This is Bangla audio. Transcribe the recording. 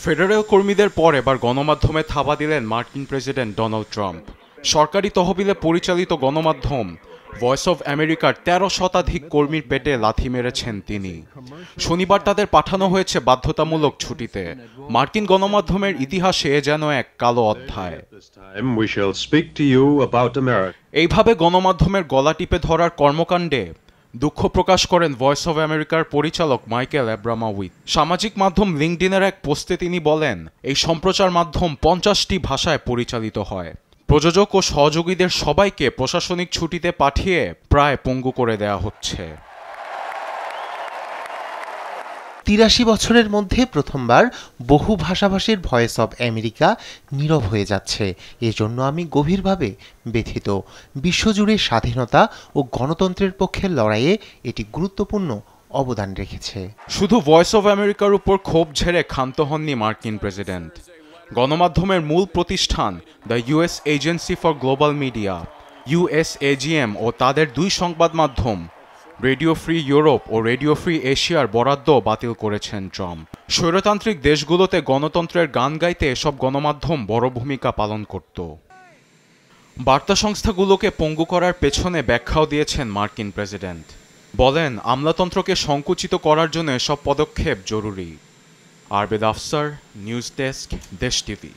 ফেডারেল কর্মীদের পর এবার গণমাধ্যমে থাবা দিলেন মার্কিন প্রেসিডেন্ট ডোনাল্ড ট্রাম্প। সরকারি তহবিলে পরিচালিত গণমাধ্যম ভয়েস অব আমেরিকার ১৩ শতাধিক কর্মীর পেটে লাথি মেরেছেন তিনি। শনিবার তাদের পাঠানো হয়েছে বাধ্যতামূলক ছুটিতে। মার্কিন গণমাধ্যমের ইতিহাসে যেন এক কালো অধ্যায়। এইভাবে গণমাধ্যমের গলা টিপে ধরার কর্মকাণ্ডে দুঃখ প্রকাশ করেন ভয়েস অব আমেরিকার পরিচালক মাইকেল অ্যাব্রামাউইট। সামাজিক মাধ্যম লিঙ্কডইনের এক পোস্টে তিনি বলেন, এই সম্প্রচার মাধ্যম ৫০টি ভাষায় পরিচালিত হয়। প্রযোজক ও সহযোগীদের সবাইকে প্রশাসনিক ছুটিতে পাঠিয়ে প্রায় পঙ্গু করে দেয়া হচ্ছে। ৮৩ বছরের মধ্যে প্রথমবার বহু ভাষাভাষীর ভয়েস অব আমেরিকা নীরব হয়ে যাচ্ছে। এজন্য আমি গভীরভাবে ব্যথিত। বিশ্বজুড়ে স্বাধীনতা ও গণতন্ত্রের পক্ষে লড়াইয়ে এটি গুরুত্বপূর্ণ অবদান রেখেছে। শুধু ভয়েস অব আমেরিকার উপর ক্ষোভ ঝেড়ে ক্ষান্ত হননি মার্কিন প্রেসিডেন্ট। গণমাধ্যমের মূল প্রতিষ্ঠান the US agency for global media USAGM ও তাদের দুই সংবাদ মাধ্যম রেডিও ফ্রি ইউরোপ ও রেডিও ফ্রি এশিয়ার বরাদ্দ বাতিল করেছেন ট্রাম্প। স্বৈরতান্ত্রিক দেশগুলোতে গণতন্ত্রের গান গাইতে এসব গণমাধ্যম বড় ভূমিকা পালন করত। বার্তা সংস্থাগুলোকে পঙ্গু করার পেছনে ব্যাখ্যাও দিয়েছেন মার্কিন প্রেসিডেন্ট। বলেন, আমলাতন্ত্রকে সংকুচিত করার জন্য এসব পদক্ষেপ জরুরি। আরবেদ আফসার, নিউজ ডেস্ক, দেশ টিভি।